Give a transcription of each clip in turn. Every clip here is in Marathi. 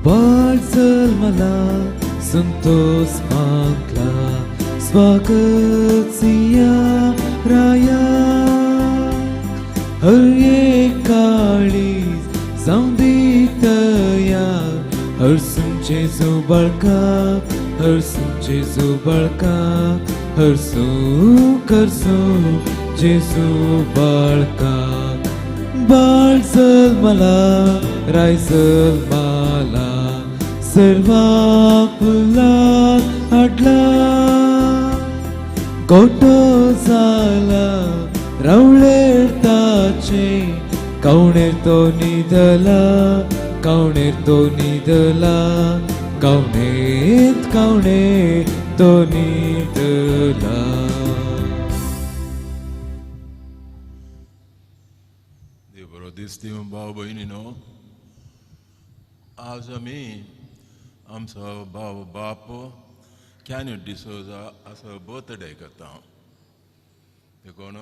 बाळ जल्मला संतोष मागला स्वागत सिया राया हर एक काळीज जाऊं दी तयार हर सुंचे जो बळका हर सुंचे जो बळका हर सू करसो जेसू बळका बाळ जल्मला राय जल्मला सर्वापुला हाडला गोटो जाला रावळेर ताचे कवणेर तो निदला कवणेर तो निदला कवणेत कवणे तो निदला. दिसती भाव भयणीनो आज आमी आमचो भाव बाप कॅन्यू डिसोजा असो बर्थडे करता. देखून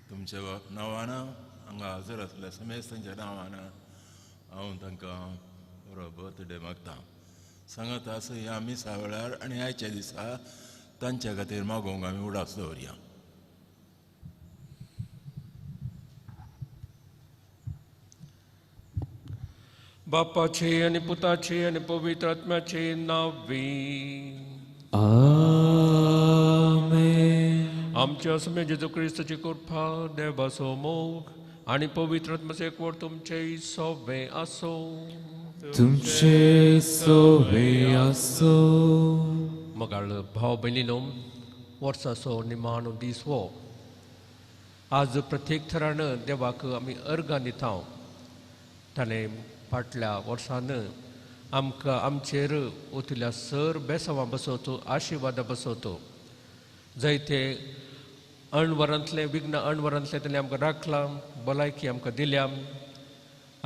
तुमच्या नांवान हांगा हजर आसल्या समेस्त तांच्या नांवान हांव तांकां बरो बर्थडे मागता. सांगत आसा ह्या मिसा वेळार आनी आयच्या दिसा तांच्या खातीर मागोवंक आमी उडास दवरया. बापाचे आणि पुताचे आणि पवित्र आत्म्याचे नावे आमेन. आमच्या समय जेजू क्रिस्ताची कृपा देवाचो मोग आणि पवित्र आत्म्याचे एकवट तुमचे सोबे असो. तुमचे सोबे असो. मगाळ भाव भयणीनो वर्साचो निमाणो दीस हो. आज प्रत्येक थरान देवाक आमी अर्गां दिता. ताणें फाटल्या वर्सान आमकां आमचेर वतिल्ल्या सर बेसांवां बसोवचो आशिर्वाद बसोवचो. जायते अणवरांतले विघ्न अणवरांतले ताणें आमकां राखलां, भलायकी आमकां दिल्या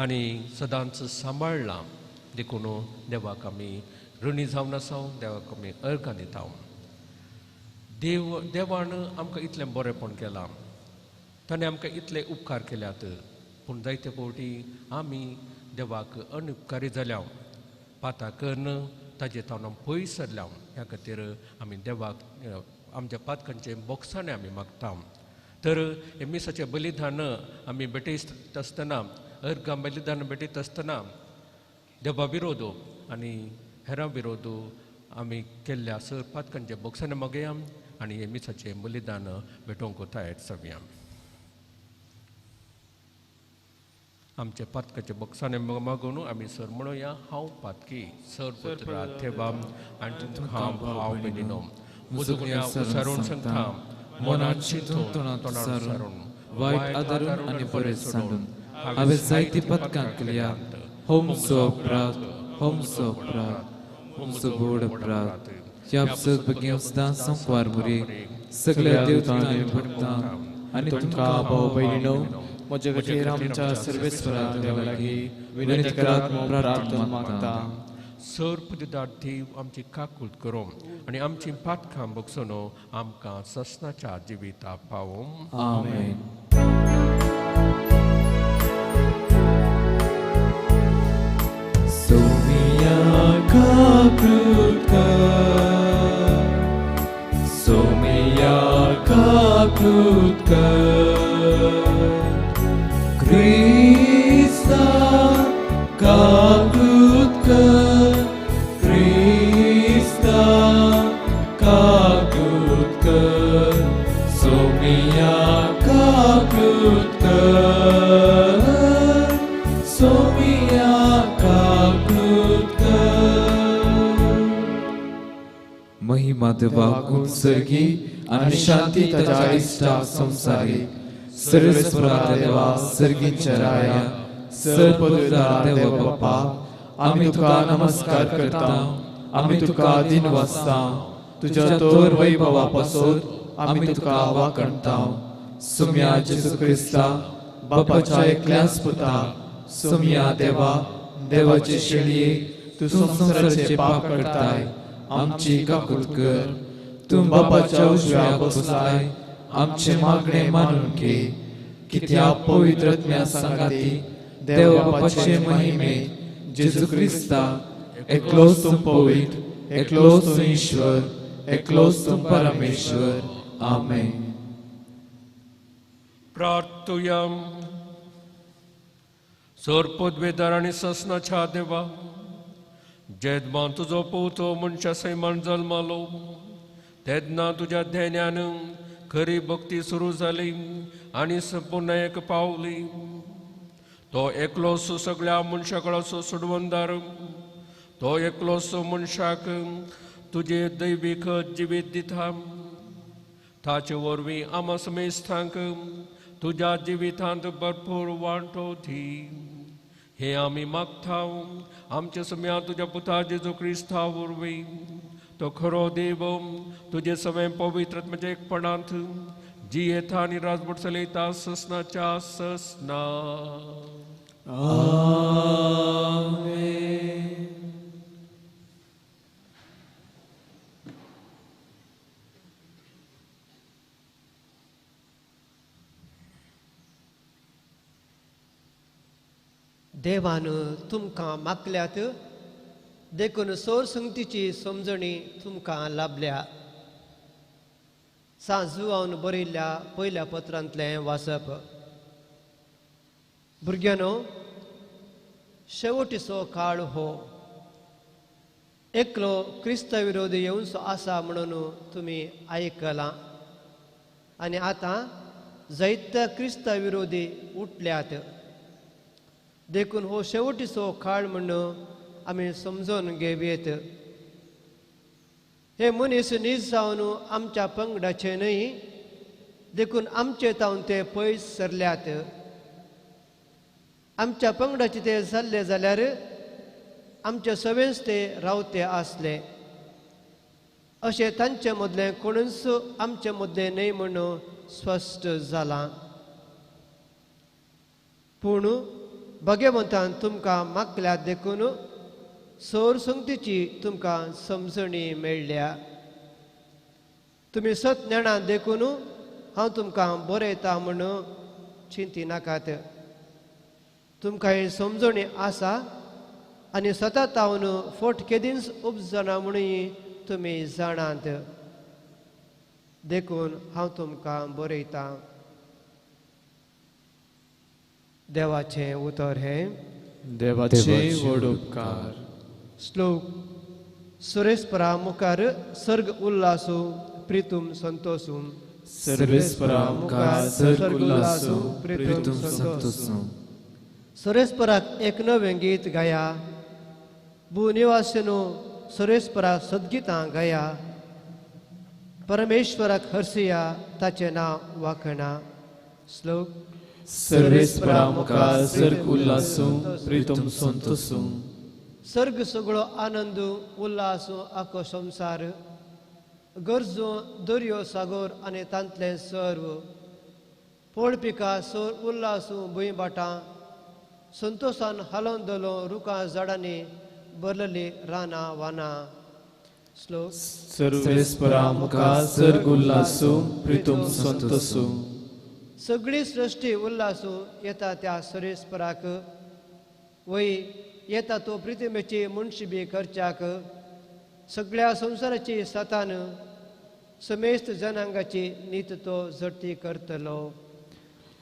आनी सदांच सांबाळलां. देखून देवाक आमी ऋणी जावन आसा, देवाक आमी अर्गां दिता. देवान आमकां इतलें बरेंपण केलां, ताणें आमकां इतले उपकार केल्यात. पूण जायते फावटी आमी देवाक अनुपकारी जाल्या, पाता करन ताजे तावन पयस सरल्या. ह्या खातीर आमी देवाक आमच्या पातकांचे बोगसाणे आमी मागता. तर हे मिसाचें बलिदान आमी भेटयत आसतना, अर्गां बलिदान भेटयत आसतना देवा विरोध आनी हेरां विरोध आमी केल्ल्या सर पातकांचे बोगसाणे मागया आनी हे मिसाचें बलिदान भेटोवंक तयार जावया. आमचे पातकाचे बोगसाणे मागून आमी सर म्हणुया. हांव पातकी सर पुत्रा थेवा आनी तुमकां भाव भयणीनो मुजुगण्या उसारून सांगता, मनांत चिंतून तोंडार उसारून वायट आदारून आनी बरें सांडून हांवें जायती पथकां केल्या. होमचो अपराध होमचो अपराध होमचो गोड अपराध ह्या बेगीन सुद्दां संकवार मुरी सगळ्या देवतांनी भरता आनी तुमकां भाव भयणीनो म्हजे खातीर आमच्या सर्वेस्वरा देवा लागीं विनंती करात प्रार्थना मागता. सर पुदिदार देव आमची काकूट करूं आनी आमची पातकां बगसून आमकां ससनाच्या जिविता पावूं. आमेन. सोमिया काकूट कर, सोमिया काकूट कर, Krista काकूट कर, Krista काकूट कर, सोमिया काकूट कर, सोमिया काकूट कर. महिमा देवाक उत्सर्गी आनी शांती ताच्या इश्टाक संवसारी. सर्वेस्वरा देवा सर्गीच्या राया, सर्वपदार देवा बाप्पा, आमी तुका नमस्कार करता, आमी तुका दिन वाजता. तुज्या तोर वैभवा पासून आमी तुका वाकणता. सुम्या जेजू क्रिस्ता बापाच्या एकल्याच पुता, सुम्या देवा देवाचे शेळये, तू संसाराचे पाप करताय, आमची काकूट कर. तू बापाच्या उजव्या बसलाय, आमचे मागणे मानून घे. कित्या पवित्र आत्म्या सांगाती देव बापाचे महिमे Gesù Christa, eklos tum povit, eklos tum Ishwar, eklos tum Parameshwar. Amen. प्रार्थुयम. सोरपोद्वेदार आणि ससनाच्या देवा, जेदमा तुझो पोतो मनशा सैमान जल्मालो, तेदना तुझ्या ध्येयानं खरी भक्ती सुरू झाली आणि संपूर्ण एक पावली. तो एकलोस सगळ्या मनशाकडे सोडवंदार, तो एकलोस मनशाक तुझे दैविक जिवीत दिता. ताचे वरवीं आमा समेस्तांक तुझ्या जिवितांत भरपूर वांटो दी. हे आमी मागता आमच्या सम्या तुझ्या पुता जेजू क्रिस्ता वरवीं. तो खरो देव तुझे सवय पवित्रत्वाच्या एकपणांत जी येता आणि राजभट चलयता ससनाच्या ससना. Amen. देवान तुमकां मागल्यात, देखून सोर संगतीची समजणी तुमकां लाभल्या. सांजुआवन बरयल्ल्या पयल्या पत्रांतलें वाचप. भुरग्यानो, शेवटीचो काळ हो. एकलो क्रिस्त विरोधी येवचो आसा म्हणून तुमी आयकलां. आनी आतां जायत्या क्रिस्त विरोधी उठल्यात. देखून हो शेवटीचो काळ म्हणून आमी समजून घेवयेत. हे मनीस नीज जावन आमच्या पंगडाचे न्हय, देखून आमचे तावन ते पयस सरल्यात. आमच्या पंगडाचे ते जाल्ले जाल्यार आमच्या सवेंच ते रावते आसले. अशें तांचे मदलें कोणूच आमचे मदलें न्हय म्हणून स्पश्ट जालां. पूण भगवंतान तुमकां मागल्यात, देखून सोर संगतीची तुमकां समजणी मेळ्ळ्या. तुमी सत ज्ञानान देखून हांव तुमकां बरयता म्हणून चिंती नाकात. तुमकां ही समजणी आसा आनी सतत तावन फोट केदींच उपजना म्हणून तुमी जाणात. देखून हांव तुमकां बरयतां. देवाचें उतर हें. देवाचे व्हड उपकार. श्लोक. सुरेस्परा मुखार सर्ग उल्लासू प्रितुम संतोषू. सर्वेस्परा मुखार सर्ग उल्लासू प्रितुम संतोषू. सुरेस्पराक एक नवें गीत गाया. भूनिवासिनो सुरेस्परा सद्गीतां गाया. परमेश्वराक हर्सिया, ताचें नांव वाखणा. श्लोक. सर्वेस्परा मुखार सर्ग उल्लासू प्रितुम संतोषू. सर्ग सगळो आनंद उल्लासू आखो संसार. गरजो दर्यो सागोर आनी तांतलें सर्व. पोळपिका सोर उल्लासू भुंयबाटां. संतोषान हालोवन दलो रुखां झाडांनी भरलेली रानां वानां. श्लोक. सर्वेस्परा मुखार सर्ग उल्लासू प्रितुम संतोषू. सगळी सृष्टी उल्लासू येता त्या सुरेस्पराक. वय येता तो प्रितिमेची मुनशिबी करच्याक. सगळ्या संवसाराची सतान समेस्त जनांगाची नीत तो झडती करतलो.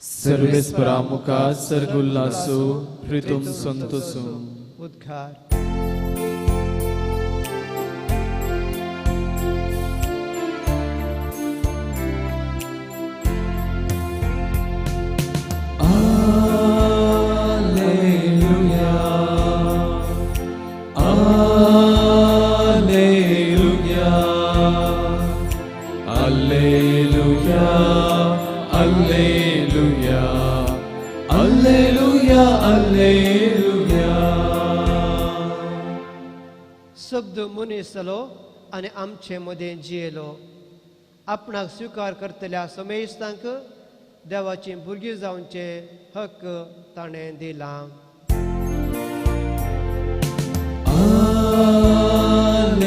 सर्वेस्परा मुखार सर्ग उल्लासू प्रितुम संतोषू. उद्गार. शब्द मनीस जालो आनी आमचे मदें जियेलो. आपणाक स्विकार करतल्या समेस्तांक देवाची भुरगीं जावचे हक्क ताणें दिलां.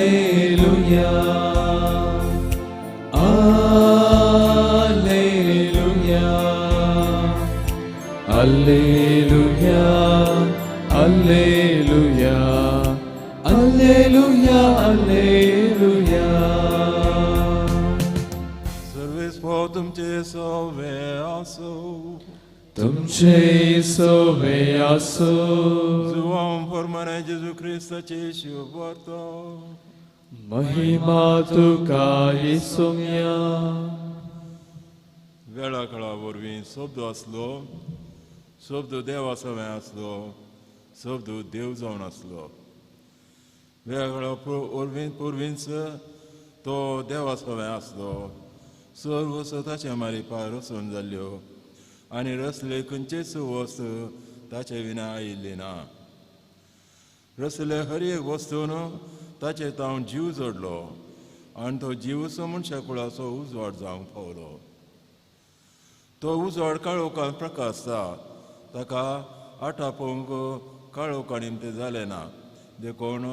Alleluia. Alleluia. Alleluia. Alleluia. Alleluia, Alleluia. सर्वेस्व तुमचे सवे असो. तुमचे सोवे असो. जुवाम फरमाने जेजू ख्रिस्ताचे शुभ वार्ता. महिमा तुका येसुम्या. वेळा काळा वरवीं शब्द असलो, शब्द देवा सवे असलो, शब्द देव जावन असलो. वेळा काळा पुर्वींच तो देवा सवे असलो. सर्व स्वताचे मारिपा रचून जाल्ल्यो आनी रचले खंयचेच वस्त ताचे विना आयिल्ली ना. रचले हर एक वस्तून ताचे तावन जीव जोडलो आनी तो जीवचो मनशा कुळाचो उजवाड जावंक पावलो. तो उजवाड काळोखांत प्रकाशता, ताका आटापोवंक काळोखा निमते जालें ना. देखून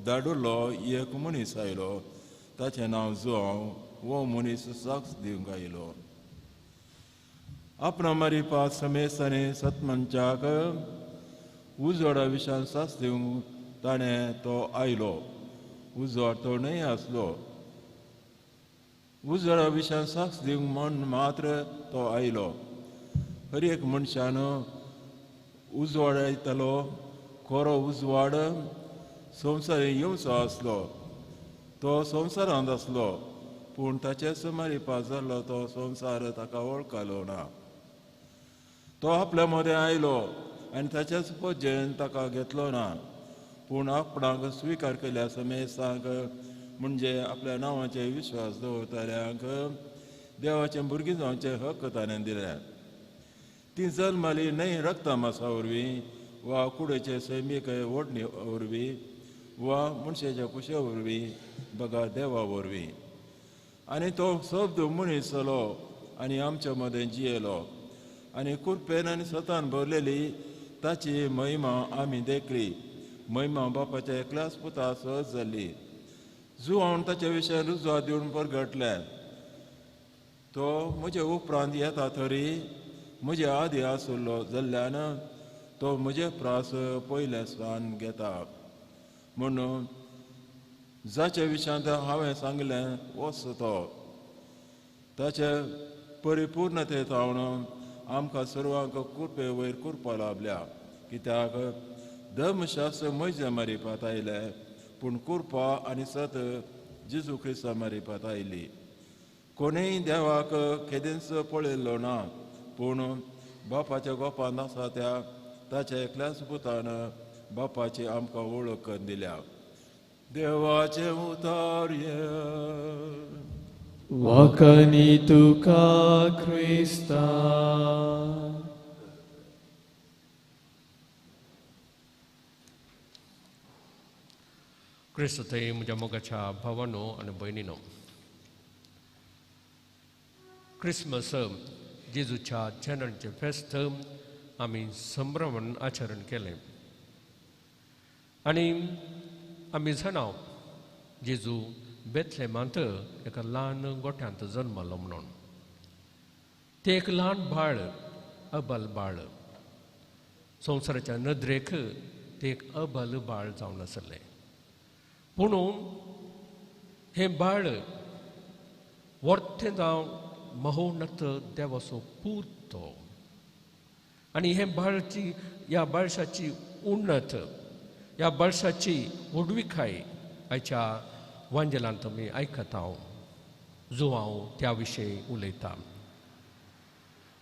धाडुल्लो एक मनीस आयलो, ताचें नांव जुआंव. वो मनीस साक्ष दिवंक आयलो. आपणा मारिपा समेस्तांनी सतमंचाक उजवाडा विशयान साक्ष दिवंक ताणें तो आयलो. उजवाड तो न्हय आसलो. उजवाडा विशयान साक्ष दिवंक म्हण मात्र तो आयलो. हर एक मनशान उजवाड येतलो. खरो उजवाड संवसारांत येवचो आसलो. तो संवसारांत आसलो, पूण ताचेच मारिपा जाल्लो तो संवसार ताका वळखलो ना. तो आपल्या मदें आयलो आनी ताच्याच पद्दतीन ताका घेतलो ना. पूण आपणाक स्विकार केल्या समेस्तांक, म्हणजे आपल्या नांवाचे विश्वास दवरतल्यांक देवाचें भुरगीं जावचे हक्क ताणें दिल्या. ती जल्माली न्हय रक्तमासा वरवीं वा कुडीचे सैमीक ओडणी वरवीं वा मनशाच्या कुशे वरवीं, बगा देवा वरवीं. आनी तो शब्द मनीस जालो आनी आमच्या मदें जियेलो. आनी कुरपेन आनी सतान भरलेली ताची महिमा आमी देखली. महिमा बापाच्या एकल्याच पुता सहज जाल्ली. जुआंव ताचे विशयान रुजवात दिवन परगटलें. तो म्हजे उपरांत येता तरी म्हजे आदी आसुल्लो जाल्ल्यान तो म्हजे प्रास पयले स्थान घेता. म्हणून जाचे विशयांत हांवें सांगलें वच तो. ताचे परिपूर्णते थावन आमकां सर्वांक कुरपे वयर कुरपा लाभल्या. कित्याक धर्मशास्त्र मोइजे मारिपात आयलें, पूण कुरपा आनी सत जेजू क्रिस्ता मारिपात आयली. कोणीय देवाक केदींच पळयल्लो ना, पूण बापाच्या गोपांत आसा त्या ताच्या एकल्याच पुतान बापाची आमकां वळख करून दिल्या. देवाचे उतार्य. वाकनी तुका क्रिस्ता. क्रिस्तथई म्हज्या मोगाच्या भावांनो आनी भयणीनो, क्रिसमस जेजूच्या जन्माचें फेस्त आमी संभ्रमान आचरण केलें. आनी आमी जाणाव जेजू बेथलेमांत एका ल्हान गोठ्यांत जल्मलो म्हणून. तें एक ल्हान बाळ, अबल बाळ. संवसाराच्या नदरेक तें एक अबल बाळ जावन आसलें. पूण हें बाळ वर्तें जावन महोन्नत देवाचो पूत तो. आनी हे ह्या बाळशाची उन्नत, ह्या बाळशाची व्हडविकाय आयच्या वांजेलांत आमी आयकता. जो हांव त्या विशयी उलयतां.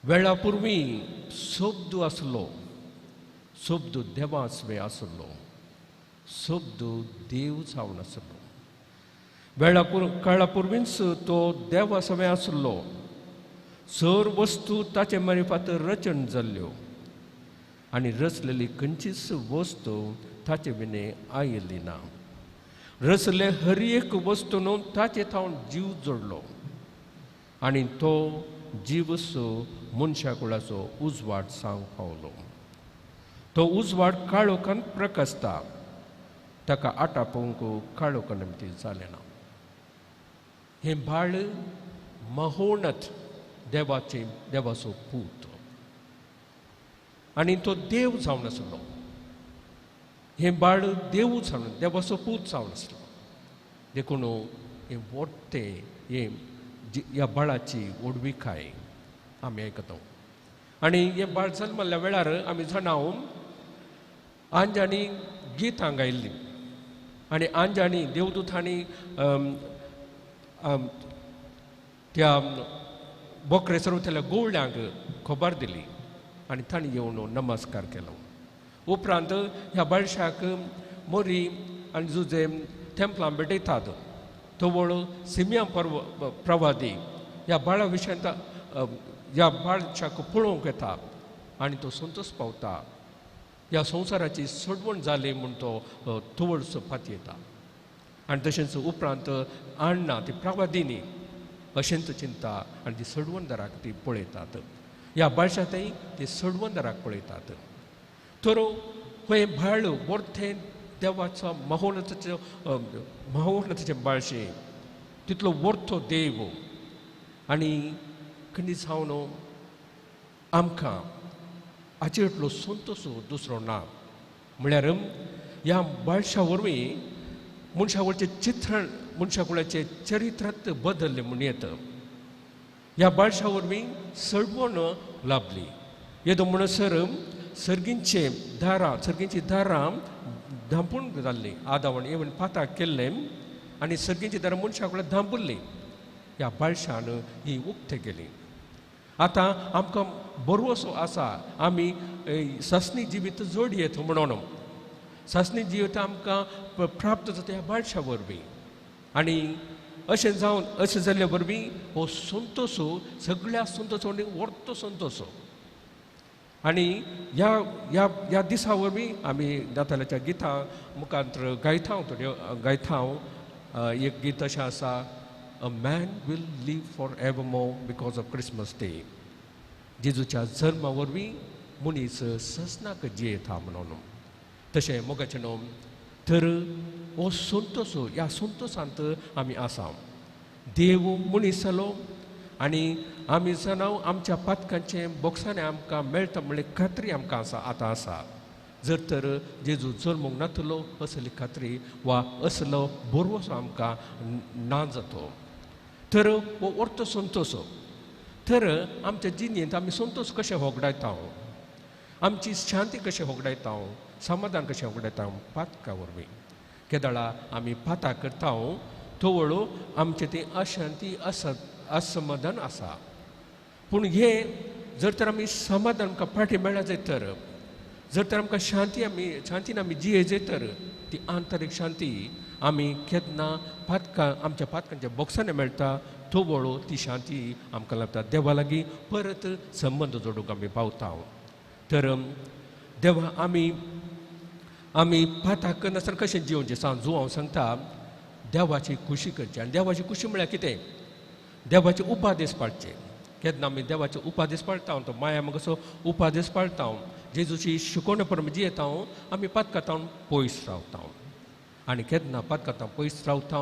वेळा पुर्वीं शब्द आसलो, शब्द देवासवे आसलो, शब्द देव जावन आसलो. काळा पुर्वींच तो देवासवे आसलो. सर वस्तू ताचे मारिफात रचण जाल्ल्यो आनी रचलेली खंयचीच वस्तू ताचे विने आयिल्ली ना. रचले हर एक वस्तून ताचे थावन जीव जोडलो आनी तो जीवस मनशा कुळाचो उजवाड जावंक पावलो. तो उजवाड काळोखांत प्रकाशता, ताका आटापोवंक काळोखा निमती जालें ना. हें बाळ महोन्नत देवाचो पूत आनी तो देव जावन आसलो. हे बाळ देवूच जावन देवाचो पूत जावन आसलो. देखून हे मोठे हे ह्या बाळाची ओडविकाय आमी आयकता. आनी हे बाळ जल्मल्ल्या वेळार आमी जाणाव आंजाणी गितां गायल्लीं आनी आंजाणी देवदूतांनी त्या बोकरे सर्वतेल्या गोवळ्यांक खबर दिली आनी तांणी येवन नमस्कार केलो. उपरांत ह्या बाळशाक मोरी आनी जुजे थेंपलां भेटयतात. तवळ सिमिया प्रवादी ह्या बाळा विशयांत ह्या बाळशाक पळोवंक येता आनी तो संतोश पावता. ह्या संवसाराची सोडवण जाली म्हूण तो तवळसो फाती येता. आनी तशेंच उपरांत अण्णा ती प्रवादिनी अशेंत चिंता आनी ती सडवणदाराक ती पळयतात. ह्या बाळशांतय ती सडवणदाराक पळयतात. तर हे बाळ व्हडलें देवाचो महोन्नताचें बाळशें तितलो व्हडलो देव आनी खंय जावन आमकां हाचे इतलो संतोश दुसरो ना. म्हळ्यार ह्या बाळशा वरवीं मनशा वयरचें चित्रण मनशा वयरचें चरित्रांत बदल्लें म्हूण येता. ह्या बाळशा वरवीं सडवण लाभली. येदो म्हणसर सर्गींची दारां धांपून जाल्लीं. आदावण येवन पाताक केल्लें आनी सर्गींची दारां मनशा वयल्यान धांपुल्लीं. ह्या बाळशान ही उक्ते गेली. आतां आमकां बरोसो आसा आमी सस्नी जिवीत जोडयेत म्हणून. सस्नी जिवीत आमकां प्राप्त जाता ह्या बाळशा वरवीं. आनी अशें जावन अशें जाल्ले वरवीं हो संतोश सगळ्या संतोशांनी व्हडलो संतोश. आनी ह्या दिसा वरवीं आमी नातालाच्या गितां मुखांतर गायता. एक गीत अशें आसा, a man will live for evermore because of Christmas Day. जेजूच्या जल्मा वरवीं मनीस ससनाक जियेता म्हणून. तशें मोगाचें न्हू. तर हो संतोश ह्या संतोशांत आमी आसा. देव मनीस जालो आनी आमी जाणाव आमच्या पातकांचें बोक्सांनी आमकां मेळटा म्हणले खात्री आमकां आतां आसा. जर तर जेजू जल्मूंक नातलो असली खात्री वा असलो बरोसो आमकां ना जातो. तर हो व्हडलो संतोश. तर आमच्या जिणेंत आमी संतोश कशें होगडायता, आमची शांती कशें होगडायता, समाधान कशें होगडायता पातका वरवीं. केदाळा आमी पाता करता तवळ आमचें ती अशांती असमाधान आसा. पूण हे जर तर आमी समाधान आमकां फाटी मेळ्ळा जायत, जर तर आमकां शांतीन आमी जिये जायत, ती आंतरीक शांती आमी केन्ना आमच्या पातकांच्या बोक्सांनी मेळटा. तवळ ती शांती आमकां लाभता. देवा लागीं परत संबंद जोडूंक आमी पावता. तर देवा आमी पाताक नासतना कशें जिवोवचें सांजू हांव सांगता, देवाची खुशी करची. आनी देवाची खुशी म्हळ्यार कितें? देवाचे उपादेश पाळचे. केन्ना आमी देवाचे उपादेश पाळटा, तो माया मोगाचो उपादेश पाळटा, जेजूची शिकोवणे परमे जियेता, आमी पातकांतावन पयस रावता. आनी केन्ना पातकांतावन पयस रावता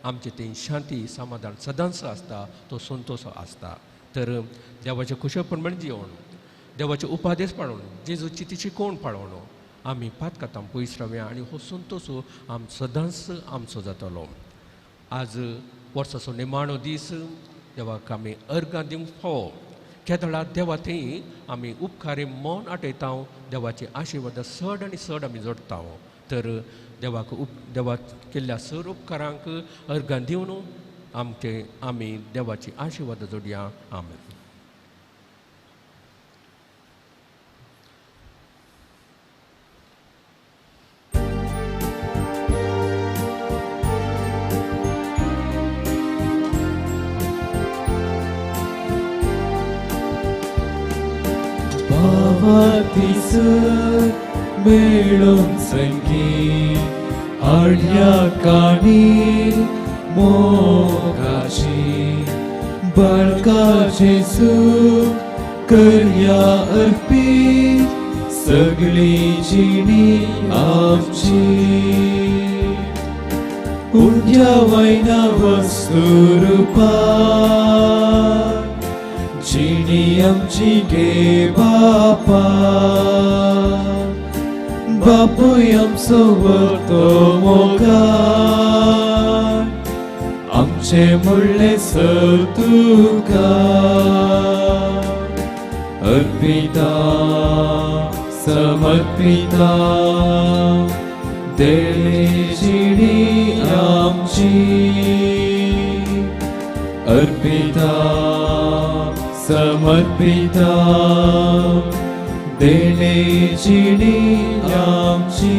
आमची ती शांती समाधान सदांच आसता, तो संतोश आसता. तर देवाचे खुशे प्रमाणे जिवन, देवाचे उपादेश पाळून, जेजूची ती शिकोवण पाळून आमी पातकांतावन पयस रावया आनी हो संतोश सदांच आमचो जातलो. आज वर्साचो निमाणो दीस देवाक आमी अर्गां दिवंक फावो. केदळा देवा थंय आमी उपकारी मौन आटयता. देवाची आशिर्वाद चड आनी चड आमी जोडटा. तर देवाक केल्ल्या सर उपकारांक अर्गां दिवन आमी देवाची आशिर्वाद जोडया. आमेन. भावातीस मेळून संगीत आडल्या काणी मोगाची बाळकाचे सूख करया अर्पीत सगळी जिणी आमची. उंड्या वैना वस्तू रूपा जिणी आमची गे बापा. bapoy आमचो वर्तो मोगान आमचे म्हणले सर तुका अर्पिता समर्पिता देणे जिणी आमची अर्पिता समर्पिता देणे जिणी आमची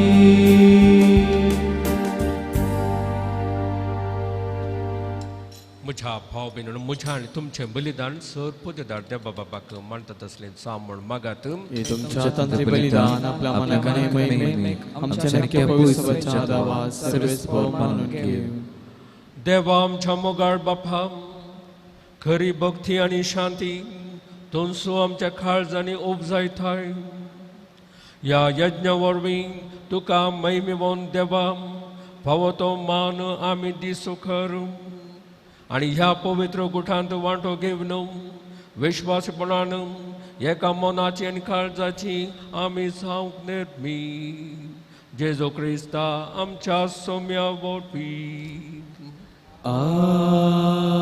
म्हज्या भाव भयण म्हज्या आनी तुमचें बलिदान सर पुजदार देवा बाबाक मानतात असलें सामण मागात हे तुमच्या तंत्री बलिदान आपल्या मनाकाने महिमेक आमच्या नरके पवित्र दावा सर्वेस्पर मानून घेव देवा आमच्या मोगाळ बापा खरी भक्ती आनी शांती तोंसू आमच्या काळजांनी उपजायताय ह्या यज्ञा वरवीं तुका महिमेवोन देवा फावो तो मान आमी दिसू खर आनी ह्या पवित्र गुठांत वांटो घेवन विश्वासपणान एका मनाची आनी काळजाची आमी जावंक निर्मी जेजो क्रिस्ता आमच्या सोम्या वरवीं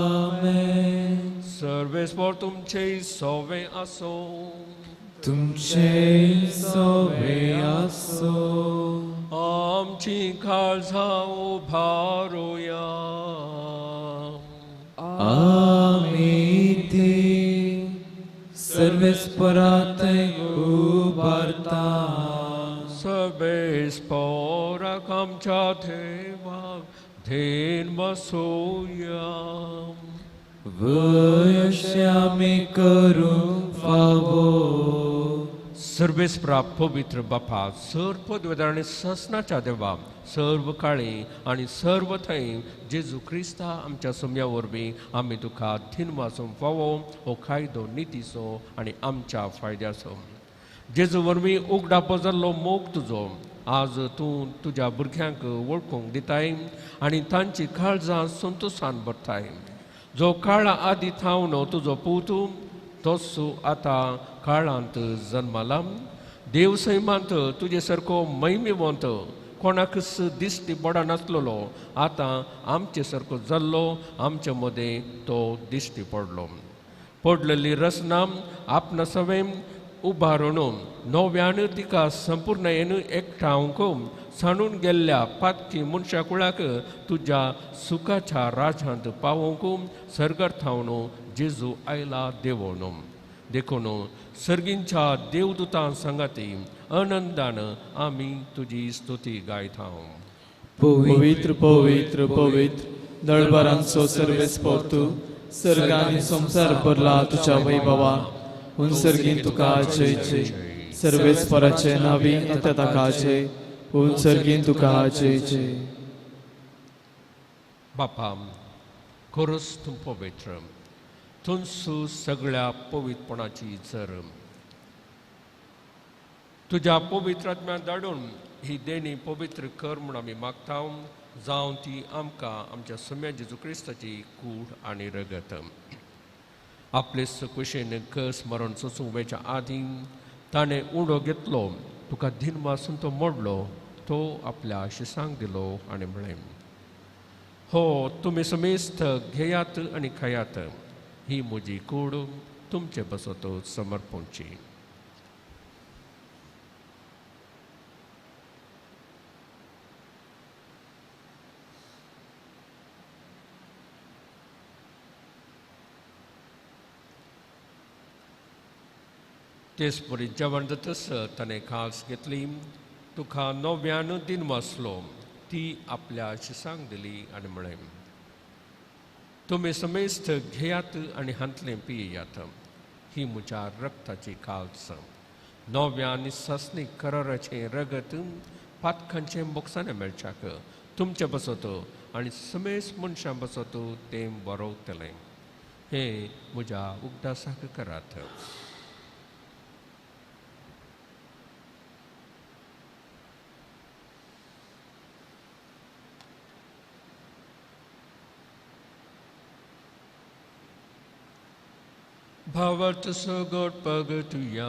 आमेन सर्वेस्पर तुमचे सोवे आसो तुमचे सोवे आसो आमची काळजा उभारोया आमी ती सर्वेस्परातय उबारता सर्वेस्पराक आमच्या देवाक धेन बसोया वयशे आमी करूंक फावो सर्वेस्परा पवित्र बापा सर्व वेदांनी ससनाच्या देवा सर्व काळी आणि सर्व थंय जेजू क्रिस्ता आमच्या सोम्या वरवीं आमी तुका दिन वाचूंक फावो हो कायदो नितीचो आनी आमच्या फायद्याचो जेजू वरवीं उगडापो जाल्लो मोग तुजो आज तूं तुज्या भुरग्यांक वळखूंक दिताय आनी तांची काळजां संतोशान भरताय जो काळा आदी थावन तुजो पूत तोच आतां काळांत जल्माला देव सैमांत तुजे सारको महिमेवंत कोणाकच दिश्टी बडा नासलोलो आतां आमचे सारको जाल्लो आमचे मदें तो दिश्टी पडलो पडलेली रचना आपणा सवें उबारून नव्यान तिका संपूर्णयेन एकठांवक सांडून गेल्ल्या पातकी मनशा कुळाक तुज्या सुखाच्या राजांत पावोवंक सर्गर्थावन जेजू आयला देवोन देखून सर्गींच्या देवदूतां संगाती आनंदान आमी तुजी स्तुती गायता पवित्र पवित्र पवित्र दळबारांचो सर्वेस्पर तूं सर्गांनी संसार भरला तुज्या वैभवा सर्गीन तुका जय जय सर्वेस्पराचे नावी येता ताका जय सर्गीन तुका जय जय बापा खरोच तूं पवित्र तुमसू सगळ्या पवित्रपणाची जर तुज्या पवित्र आत्म्या धाडून ही देणी पवित्र कर म्हूण आमी मागता जावं ती आमकां आमच्या सोम्या जेजू क्रिस्ताची कूड आनी रगत आपले कुशेन कस मरण सोसूंक वेच्या आदीं ताणें उडो घेतलो तुका दिन वासून तो मोडलो तो आपल्या शिसांक दिलो आनी म्हळें हो तुमी समेस्त घेयात आनी खायात ही म्हजी कूड तुमचे बसत समर्पणची तेच परी जेवण जातस ताणें खास घेतली तुका नव्यान दिन वाचलो ती आपल्या शिसांक दिली आनी म्हळें तुमी समेस्त घेयात आनी हांतलें पियेयात ही म्हज्या रक्ताची काल्स नव्या आनी ससनी कराराचें रगत पातकांचें मोगसाणें मेळच्याक तुमचे बसत आनी समेस्त मनशां बसत तें बरोवतलें हें म्हज्या उगडासाक करात भावार्थ सगट पगतुया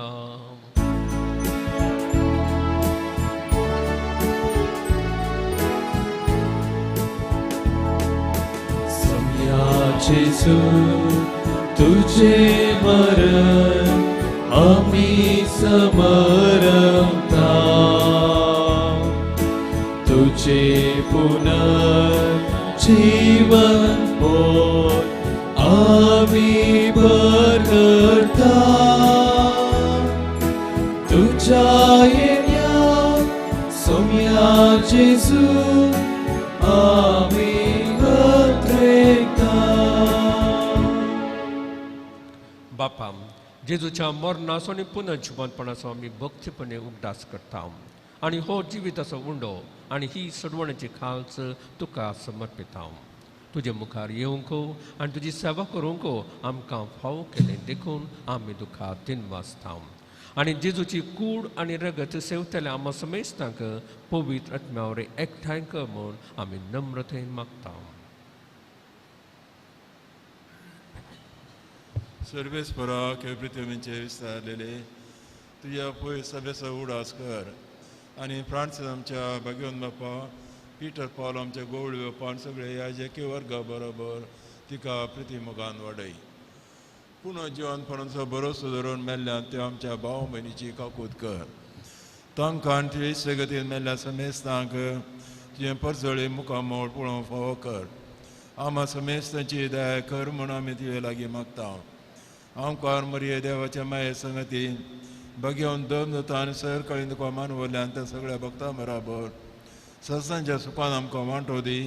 जेजू तुझे मरण आम्ही समरमता तुझे पुनर्जीवन पोट आम्ही बरकरता तुझ्या येण्या सोम्या जेजू आम्ही बत्रेकता. बापा, जेजूच्या मरणाचो आनी पुनर्जिवनपणाचो आमी भक्तीपणे उगडास करता आनी हो जिविताचो उंडो आनी ही सडवण्याची खालच तुका समर्पिता. तुजे मुखार येवंक आनी तुजी सेवा करूंक आमकां फावो केलें देखून आमी तुका दिनवासता. आनी जेजूची कूड आनी रगत सेवतल्या आमा समेस्तांक पवित्र आत्म्यावर एकठांय कर म्हूण आमी नम्रतेन मागता. सर्वेस्पराक हे पृथ्वीचे विस्तारलेले तुझ्या पळय सभेचो उडास कर आनी फ्रांसीस आमच्या भाग्यवन बापा, पिटर पॉल आमच्या गवळी बापा आनी सगळे याजकी वर्गा बरोबर तिका प्रिती मोगान वाडय. पुनर्जिवनपणाचो भरोसो धरून मेल्ल्यान ते आमच्या भाव भयणीची काकूत कर. तांकां आनी तुजे इश्टगतीन मेल्ल्या समेस्तांक तुजें परजळे मुखामोळ पळोवंक फावो कर. आमा समेस्तांची दया कर म्हूण आमी तुजे लागीं मागता. आमकां मरिये देवाच्या माये संगतीन भगवन दोन दोता आनी सर कळीन तुका मानवल्ल्यान त्या सगळ्या भक्तां बराबर सत्सांच्या सुखान आमकां वांटो दी.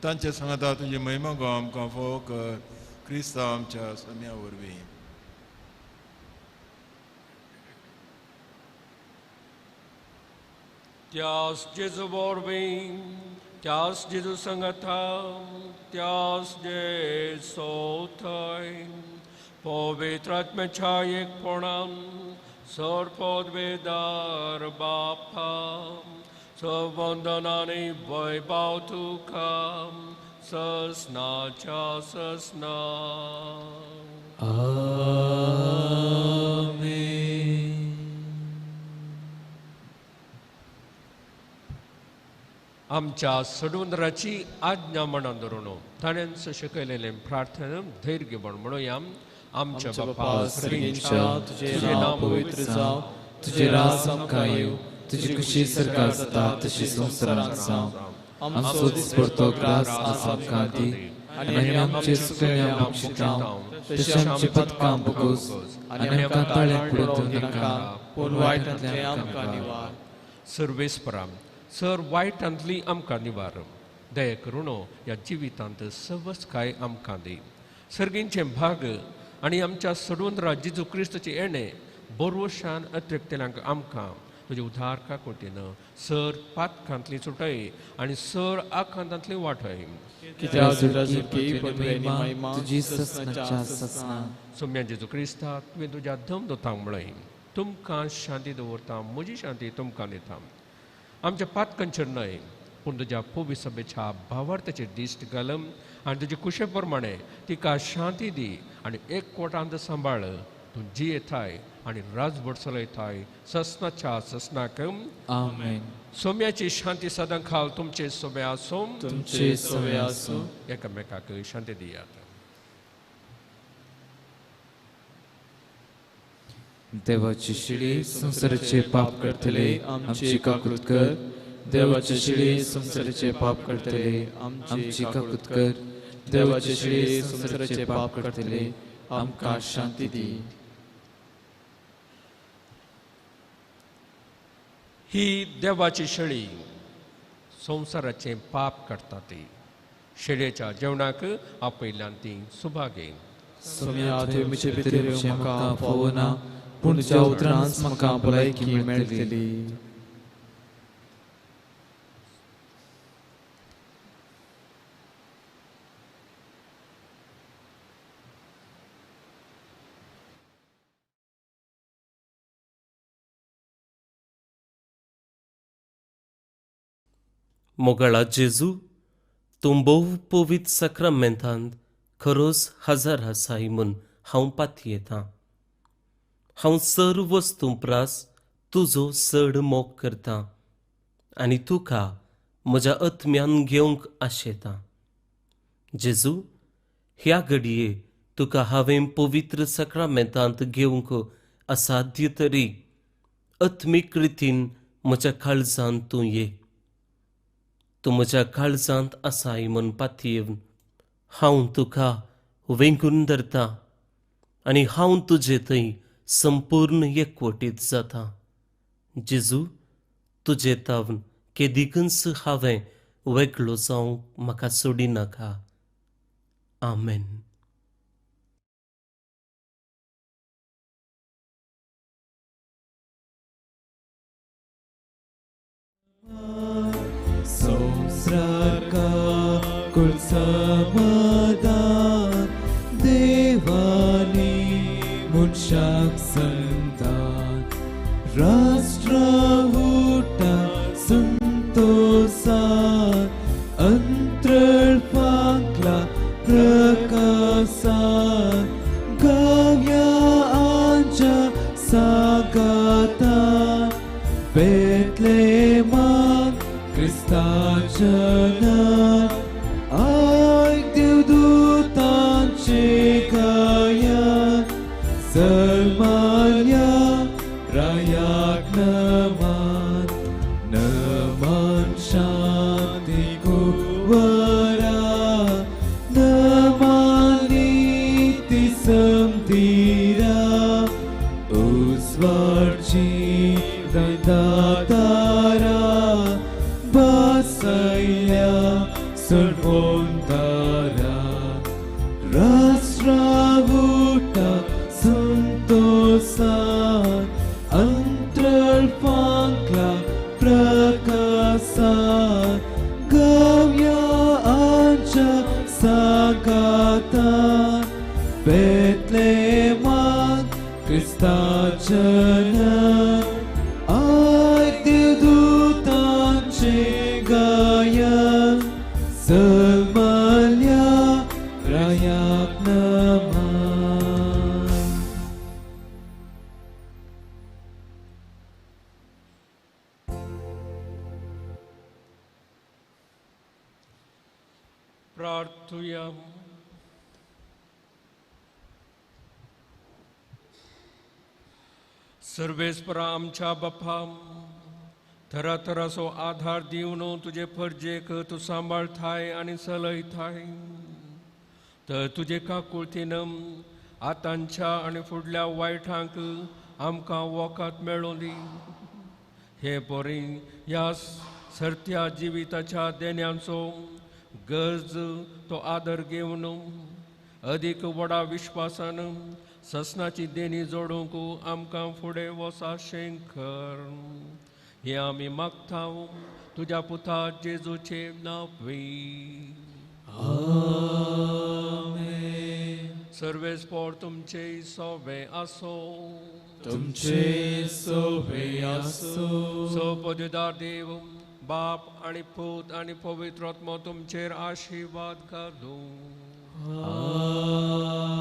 तांचे सांगता तुजी महिमा गो आमकां फावो कर. क्रिस्ता आमच्या सम्या वरवीं. त्यास जेजू वरवीं, त्यास जेजू संगता, त्यास जेजू थंय पवित्र आत्म्याच्या एकपणान सरपदवेदार बापा सवंदनाने वैभव तुका ससनाच्या ससना. आमेन. आमच्या सडुंदराची आज्ञा मनान धरून ताणें शिकयलेले प्रार्थना धैर्य घेवन म्हणूया. आमच्या बापा सर्गींच्या तुझे नाव पवित्र जावं, तुझे राज आमकां येवं, तुजी खुशी सरकार जाता तशी संवसारांत जावं. आमचो दिसपडतो ग्रास आज आमकां दी आनी आमचे सुकळे आमकां शिताव तशें आमचे पदकां भोगोस आनी आमकां ताळ्याक पडूं नाका पूण वायटांतल्यान आमकां निवार. सर्वेस्परा, सर वायटांतली आमकां निवार. दया करून ह्या जिवितांत सवच काय आमकां दी. सर्गींचे भाग आनी आमच्या सडुंदरा जेजू क्रिस्ताचे येणे बरोशान अत्रेकतेल्यांक आमकां तुजे उद्धार काकुटीन सर पातकांतली सुटय आनी सर आखांतांतली वाटय. कित्याक तुजी ससनाच्या ससना. सोम्या जेजू क्रिस्ता, तुवें तुज्या धम दोतांक म्हणय तुमकां शांती दवरता, म्हजी शांती तुमकां दिता. आमच्या पातकांचेर न्हय पूण तुज्या पवित्र सभेच्या भावार्थाचेर दिश्ट घालम आनी तुजे कुशे प्रमाणे तिका शांती दी आनी एकवटांत सांबाळ. तूं जी येताय आनी राजभर चलयताय ससनाच्या ससनाक. आमेन. सोम्याची शांती सदां खाल तुमचे सोबे आसूं. तुमचे सवे आसूं. एकामेकाक शांती दियात. देवाची शिडी संसाराचे पाप करतले आमची काकूत कर. देवाची शिडी संसाराचे पाप करतले आमची काकूत कर. देवाची शिडी संसाराचे पाप करतले आमकां शांती दी. ही देवाची शेळी संसाराचे पाप करता ती. शेळयेच्या जेवणाक आपयल्यान ती सुभागे. सोम्या तुवें म्हजे भितर येवंक म्हाका फावो ना पूण तुज्या उतरांच म्हाका भलायकी मेळटली. मोगाळा जेजू, तूं भोव पवित्र सक्रामेंतांत खरोच हजर आसाय म्हूण हांव पाती येतां. हांव सर्व वस्तू प्रास तुजो चड मोग करतां आनी तुका म्हज्या आत्म्यान घेवंक आशेतां. जेजू, ह्या घडये तुका हांवें पवित्र सक्रामेंतांत घेवंक असाध्य तरी आत्मीक रितीन म्हज्या काळजांत तूं ये. तूं म्हज्या काळजांत आसाय म्हूण पातयेवन हांव तुका वेंगून धरतां आनी हांव तुजे थंय संपूर्ण एकवटीत जाता. जेजू, तुजे तावन केदिकच हांवें वेगळो जावंक म्हाका सोडिनाका. आमेन. संसारका कुल समाधान देवानी मनशाक संतान राष्ट्र उठा संतोषान अंतरळ फांकला प्रकाशान गाव्या आंच्या सागातान बेतलेमान Kristachanat Ay Devdutanche gayan Salmanya Rayak naman Naman Shanti Kuvara Naman Niti Samtira Usvarchi Dandatara Basaya Sarvontara Rasravuta Santosan Antral Fankla Prakasan Gavya Ancha Sagatan Betleman Kristachanat Gayan Salmalya Rayak naman. प्रार्थुया. सर्वेस्परा आमच्या बापा, तरातरासो आधार दिवन तुजे फर्जेक तूं सांबाळताय आनी चलयताय. तर तुजे काकुळतीन आतांच्या आनी फुडल्या वायटांक आमकां वोकात मेळूं दी. हे बरी ह्या सर्त्या जिविताच्या देण्यांचो गरज तो आदर घेवन अदीक व्हडा विश्वासान ससनाची देणी जोडूंक आमकां फुडें वचाशें कर. हे आमी मागता तुज्या पुता जेजूचे नांवी. आमेन. सर्वेस्पोर तुमचे सोवे आसो. तुमचे सोवे आसो. सोपदुदार देव बाप आनी पूत आनी पवित्र आत्मा तुमचेर आशिर्वाद घालूं.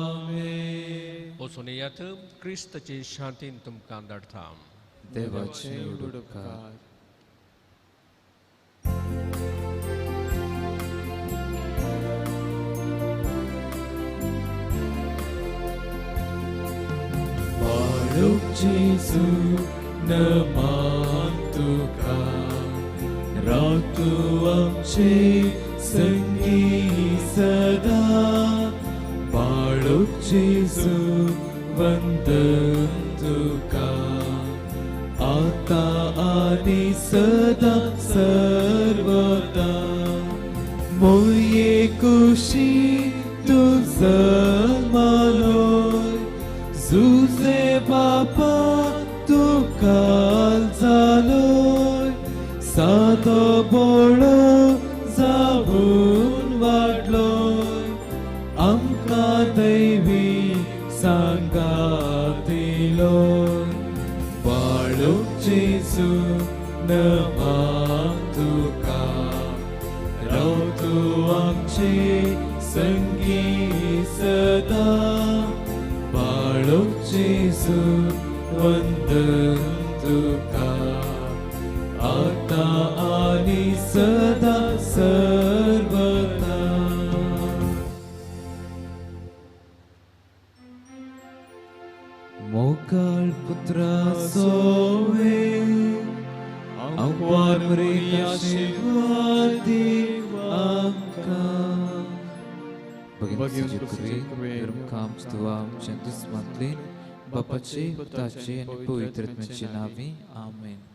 आमेन. वचून येयात, क्रिस्ताचे शांतीन तुमकां धाडटा. देवाचे उडकार. बाळूक जेजू नमान तुका, राव तूं आमचे संगी सदा. बाळूक जेजू वंदन तुका, आता आनी सदा सर्वदा. मोये कुशी तूं जल्मालोय, जुजे बापा तूं काल जालोय. सादो बोळो जावून वाडलोय, आमकां दैवी सांगात दिलोय. बाळूक जेजू नमान तुका, राव तूं आमचे संगी सदा. बाळूक जेजू वंदन तुका, आता आनी सदा सर्वदा. पुत्रा सोवे Ampar beri asyik diangka Bagi sejukri Bermkam setuam Centus matlin Bapa ce, Putace, Ani Puitret Mencenavi. Amin.